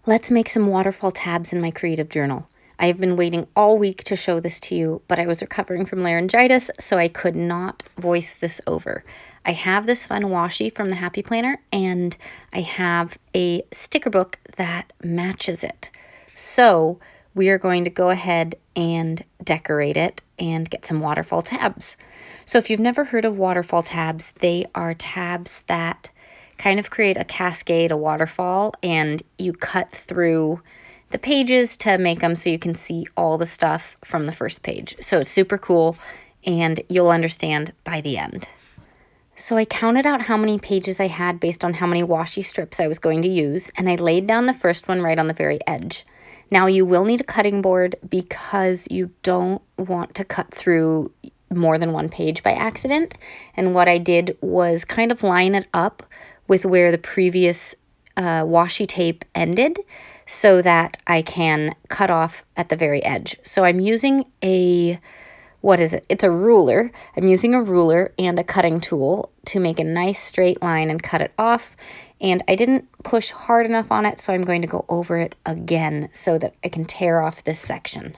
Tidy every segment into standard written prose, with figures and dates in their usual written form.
Let's make some waterfall tabs in my creative journal. I have been waiting all week to show this to you, but I was recovering from laryngitis, so I could not voice this over. I have this fun washi from the Happy Planner, and I have a sticker book that matches it. So we are going to go ahead and decorate it and get some waterfall tabs. So if you've never heard of waterfall tabs, they are tabs that kind of create a cascade, a waterfall, and you cut through the pages to make them so you can see all the stuff from the first page. So it's super cool, and you'll understand by the end. So I counted out how many pages I had based on how many washi strips I was going to use, and I laid down the first one right on the very edge. Now you will need a cutting board because you don't want to cut through more than one page by accident. And what I did was kind of line it up with where the previous washi tape ended so that I can cut off at the very edge. So I'm using it's a ruler. I'm using a ruler and a cutting tool to make a nice straight line and cut it off. And I didn't push hard enough on it, so I'm going to go over it again so that I can tear off this section.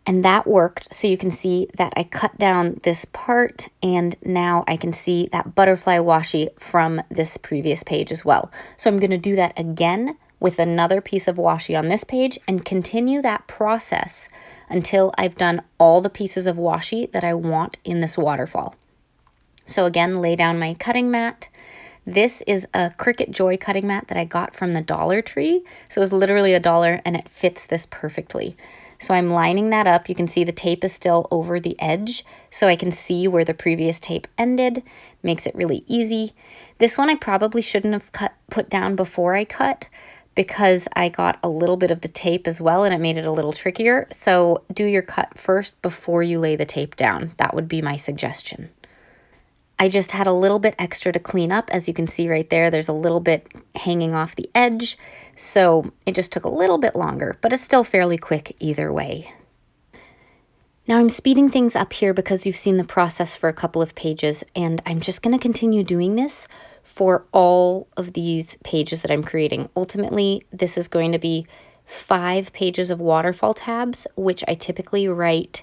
And that worked, so you can see that I cut down this part, and now I can see that butterfly washi from this previous page as well. So I'm going to do that again with another piece of washi on this page and continue that process until I've done all the pieces of washi that I want in this waterfall. So again, lay down my cutting mat. This is a Cricut Joy cutting mat that I got from the Dollar Tree. So it was literally $1 and it fits this perfectly. So I'm lining that up. You can see the tape is still over the edge, so I can see where the previous tape ended. Makes it really easy. This one I probably shouldn't have put down before I cut because I got a little bit of the tape as well and it made it a little trickier. So do your cut first before you lay the tape down. That would be my suggestion. I just had a little bit extra to clean up. As you can see right there, there's a little bit hanging off the edge. So it just took a little bit longer, but it's still fairly quick either way. Now I'm speeding things up here because you've seen the process for a couple of pages, and I'm just going to continue doing this for all of these pages that I'm creating. Ultimately, this is going to be 5 pages of waterfall tabs, which I typically write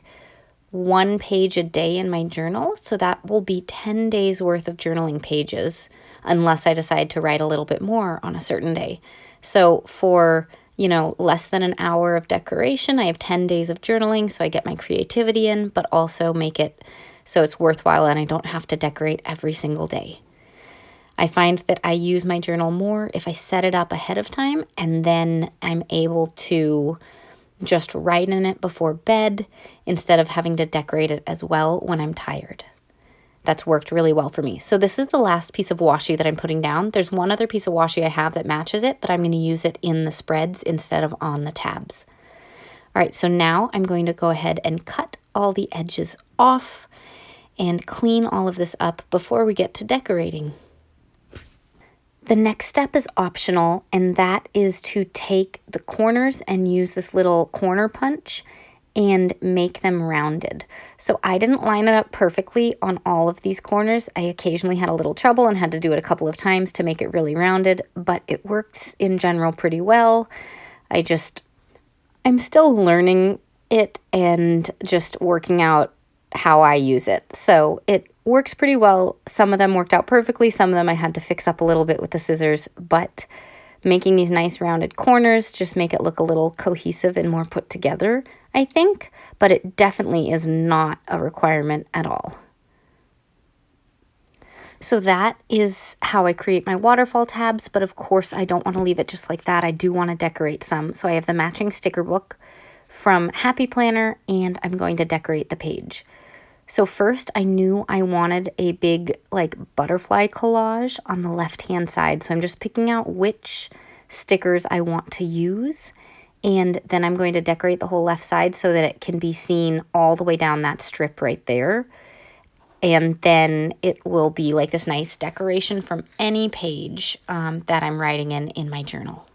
1 page a day in my journal. So that will be 10 days worth of journaling pages, unless I decide to write a little bit more on a certain day. So for, less than an hour of decoration, I have 10 days of journaling, so I get my creativity in, but also make it so it's worthwhile and I don't have to decorate every single day. I find that I use my journal more if I set it up ahead of time, and then I'm able to just write in it before bed instead of having to decorate it as well when I'm tired. That's worked really well for me. So this is the last piece of washi that I'm putting down. There's one other piece of washi I have that matches it, but I'm going to use it in the spreads instead of on the tabs. All right, so now I'm going to go ahead and cut all the edges off and clean all of this up before we get to decorating. The next step is optional, and that is to take the corners and use this little corner punch and make them rounded. So I didn't line it up perfectly on all of these corners. I occasionally had a little trouble and had to do it a couple of times to make it really rounded, but it works in general pretty well. I'm still learning it and just working out how I use it. So it works pretty well. Some of them worked out perfectly. Some of them I had to fix up a little bit with the scissors, but making these nice rounded corners just make it look a little cohesive and more put together, I think, but it definitely is not a requirement at all. So that is how I create my waterfall tabs, but of course I don't want to leave it just like that. I do want to decorate some. So I have the matching sticker book from Happy Planner, and I'm going to decorate the page. So first I knew I wanted a big butterfly collage on the left-hand side. So I'm just picking out which stickers I want to use. And then I'm going to decorate the whole left side so that it can be seen all the way down that strip right there. And then it will be like this nice decoration from any page that I'm writing in my journal.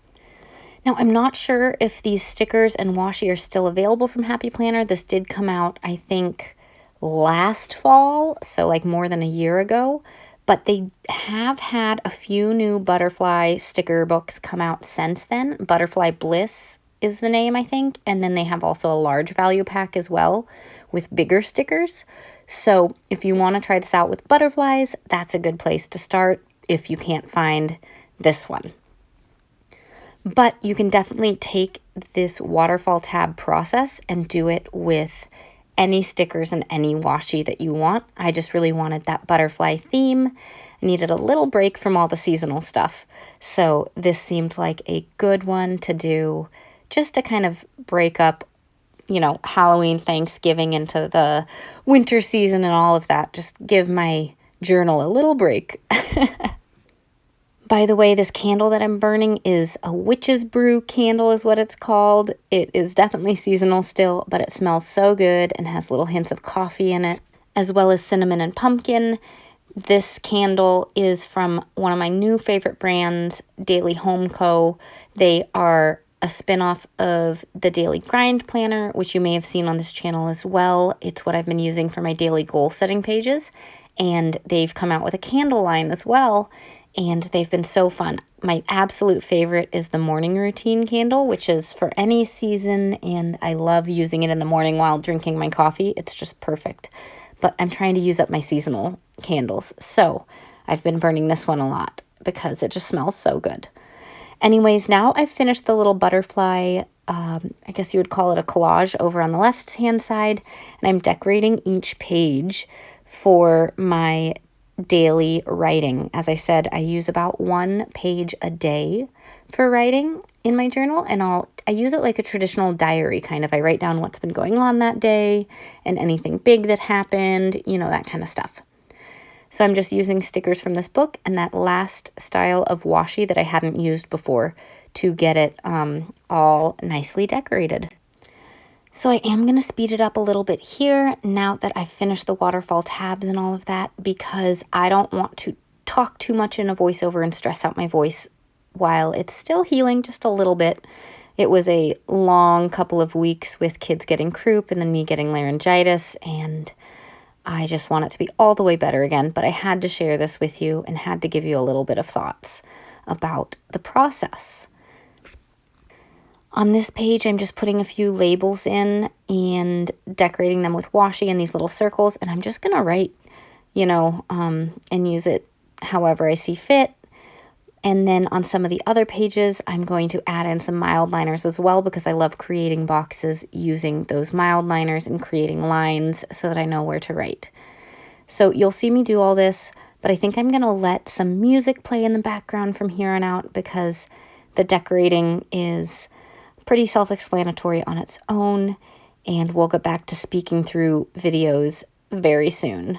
Now, I'm not sure if these stickers and washi are still available from Happy Planner. This did come out, I think, last fall, so more than a year ago, But they have had a few new butterfly sticker books come out since then. Butterfly Bliss is the name, I think. And then they have also a large value pack as well with bigger stickers. So if you want to try this out with butterflies, that's a good place to start if you can't find this one. But you can definitely take this waterfall tab process and do it with any stickers and any washi that you want. I just really wanted that butterfly theme. I needed a little break from all the seasonal stuff. So this seemed like a good one to do just to kind of break up, you know, Halloween, Thanksgiving into the winter season and all of that. Just give my journal a little break. By the way, this candle that I'm burning is a witch's brew candle is what it's called. It is definitely seasonal still, but it smells so good and has little hints of coffee in it, as well as cinnamon and pumpkin. This candle is from one of my new favorite brands, Daily Home Co. They are a spin-off of the Daily Grind Planner, which you may have seen on this channel as well. It's what I've been using for my daily goal setting pages, and they've come out with a candle line as well. And they've been so fun. My absolute favorite is the morning routine candle, which is for any season, and I love using it in the morning while drinking my coffee. It's just perfect. But I'm trying to use up my seasonal candles, so I've been burning this one a lot because it just smells so good. Anyways, now I've finished the little butterfly, I guess you would call it a collage over on the left-hand side, and I'm decorating each page for my daily writing. As I said, I use about 1 page a day for writing in my journal, and I use it like a traditional diary kind of. I write down what's been going on that day and anything big that happened, you know, that kind of stuff. So I'm just using stickers from this book and that last style of washi that I hadn't used before to get it all nicely decorated. So I am going to speed it up a little bit here now that I've finished the waterfall tabs and all of that, because I don't want to talk too much in a voiceover and stress out my voice while it's still healing just a little bit. It was a long couple of weeks with kids getting croup and then me getting laryngitis, and I just want it to be all the way better again. But I had to share this with you and had to give you a little bit of thoughts about the process. On this page, I'm just putting a few labels in and decorating them with washi and these little circles. And I'm just going to write, you know, and use it however I see fit. And then on some of the other pages, I'm going to add in some mild liners as well, because I love creating boxes using those mild liners and creating lines so that I know where to write. So you'll see me do all this, but I think I'm going to let some music play in the background from here on out, because the decorating is pretty self-explanatory on its own, and we'll get back to speaking through videos very soon.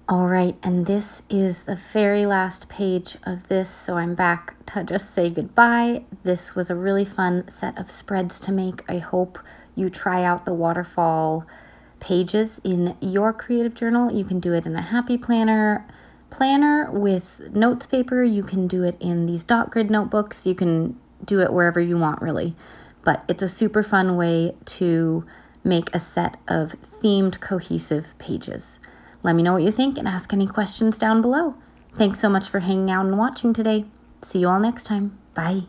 All right, and this is the very last page of this, so I'm back to just say goodbye. This was a really fun set of spreads to make. I hope you try out the waterfall pages in your creative journal. You can do it in a happy planner with notes paper. You can do it in these dot grid notebooks. You can do it wherever you want, really. But it's a super fun way to make a set of themed, cohesive pages. Let me know what you think and ask any questions down below. Thanks so much for hanging out and watching today. See you all next time. Bye.